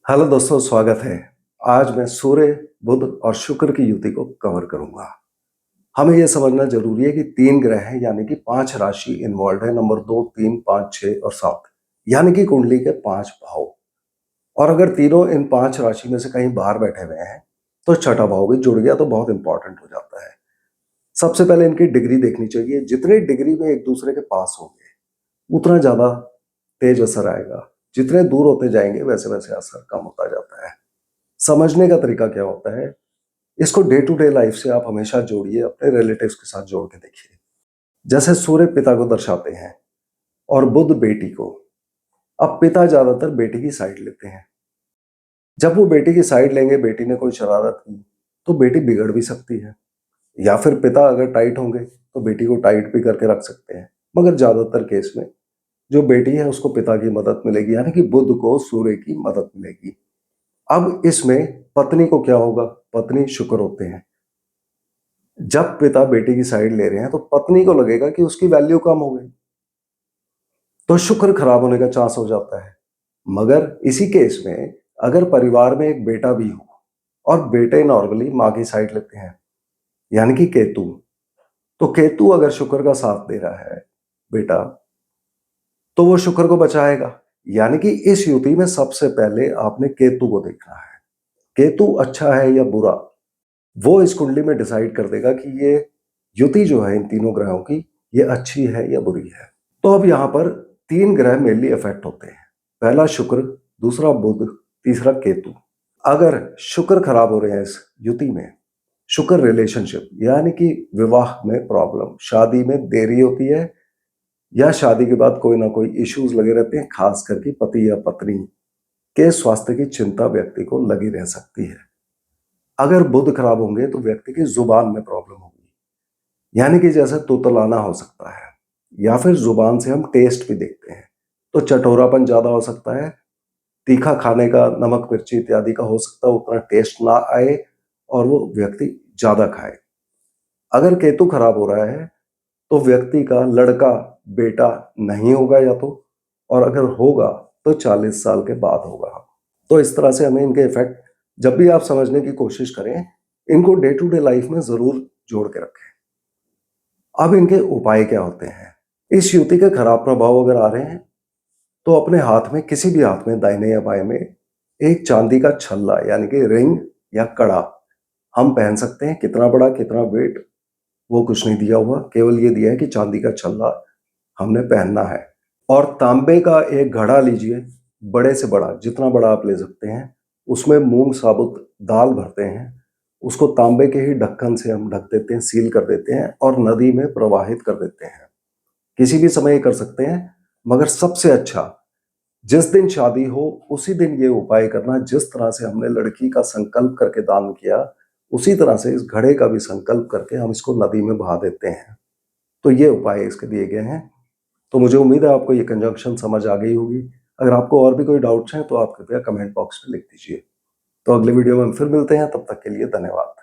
Hello दोस्तों, स्वागत है। आज मैं सूर्य, बुध और शुक्र की युति को कवर करूंगा। हमें यह समझना जरूरी है कि 3 ग्रह हैं, यानी कि 5 राशि इन्वॉल्व है। नंबर 2, 3, 5, 6 और 7, यानी कि कुंडली के 5 भाव। और अगर तीनों इन 5 राशि में से कहीं बाहर बैठे हुए हैं तो छठा भाव भी जुड़ गया तो बहुत इंपॉर्टेंट हो जाता है। सबसे पहले इनकी डिग्री देखनी चाहिए। जितने डिग्री में एक दूसरे के पास होंगे उतना ज्यादा तेज असर आएगा। जितने दूर होते जाएंगे वैसे वैसे असर कम होता जाता है। समझने का तरीका क्या होता है, इसको डे टू डे लाइफ से आप हमेशा जोड़िए, अपने रिलेटिव्स के साथ जोड़ के देखिए। जैसे सूर्य पिता को दर्शाते हैं और बुध बेटी को। अब पिता ज्यादातर बेटी की साइड लेते हैं। जब वो बेटी की साइड लेंगे, बेटी ने कोई शरारत की तो बेटी बिगड़ भी सकती है, या फिर पिता अगर टाइट होंगे तो बेटी को टाइट भी करके रख सकते हैं। मगर ज्यादातर केस में जो बेटी है उसको पिता की मदद मिलेगी, यानी कि बुध को सूर्य की मदद मिलेगी। अब इसमें पत्नी को क्या होगा, पत्नी शुक्र होते हैं। जब पिता बेटी की साइड ले रहे हैं तो पत्नी को लगेगा कि उसकी वैल्यू कम हो गई, तो शुक्र खराब होने का चांस हो जाता है। मगर इसी केस में अगर परिवार में एक बेटा भी हो, और बेटे नॉर्मली मां की साइड लेते हैं, यानी कि केतु, तो केतु अगर शुक्र का साथ दे रहा है बेटा, तो वो शुक्र को बचाएगा। यानी कि इस युति में सबसे पहले आपने केतु को देखना है। केतु अच्छा है या बुरा, वो इस कुंडली में डिसाइड कर देगा कि ये युति जो है इन तीनों ग्रहों की, ये अच्छी है या बुरी है। तो अब यहां पर 3 ग्रह मेनली इफेक्ट होते हैं। पहला शुक्र, दूसरा बुध, तीसरा केतु। अगर शुक्र खराब हो रहे हैं इस युति में, शुक्र रिलेशनशिप यानी कि विवाह में प्रॉब्लम, शादी में देरी होती है, या शादी के बाद कोई ना कोई इश्यूज लगे रहते हैं, खास करके पति या पत्नी के स्वास्थ्य की चिंता व्यक्ति को लगी रह सकती है। अगर बुध खराब होंगे तो व्यक्ति की जुबान में प्रॉब्लम होगी, यानी कि जैसे तुतलाना हो सकता है, या फिर जुबान से हम टेस्ट भी देखते हैं तो चटोरापन ज्यादा हो सकता है। तीखा खाने का, नमक मिर्ची इत्यादि का हो सकता है उतना टेस्ट ना आए और वो व्यक्ति ज्यादा खाए। अगर केतु खराब हो रहा है तो व्यक्ति का लड़का बेटा नहीं होगा या तो, और अगर होगा तो 40 साल के बाद होगा। तो इस तरह से हमें इनके इफेक्ट जब भी आप समझने की कोशिश करें, इनको डे टू डे लाइफ में जरूर जोड़ के रखें। अब इनके उपाय क्या होते हैं। इस युति के खराब प्रभाव अगर आ रहे हैं तो अपने हाथ में, किसी भी हाथ में, दाहिने या बाएं में, एक चांदी का छल्ला यानी कि रिंग या कड़ा हम पहन सकते हैं। कितना बड़ा, कितना वेट, वो कुछ नहीं दिया हुआ, केवल ये दिया है कि चांदी का छल्ला हमने पहनना है। और तांबे का एक घड़ा लीजिए, बड़े से बड़ा, जितना बड़ा आप ले सकते हैं। उसमें मूंग साबुत दाल भरते हैं, उसको तांबे के ही ढक्कन से हम ढक देते हैं, सील कर देते हैं और नदी में प्रवाहित कर देते हैं। किसी भी समय कर सकते हैं, मगर सबसे अच्छा जिस दिन शादी हो उसी दिन ये उपाय करना। जिस तरह से हमने लड़की का संकल्प करके दान किया, उसी तरह से इस घड़े का भी संकल्प करके हम इसको नदी में बहा देते हैं। तो ये उपाय इसके दिए गए हैं। तो मुझे उम्मीद है आपको ये कंजंक्शन समझ आ गई होगी। अगर आपको और भी कोई डाउट्स हैं तो आप कृपया कमेंट बॉक्स में लिख दीजिए। तो अगले वीडियो में हम फिर मिलते हैं, तब तक के लिए धन्यवाद।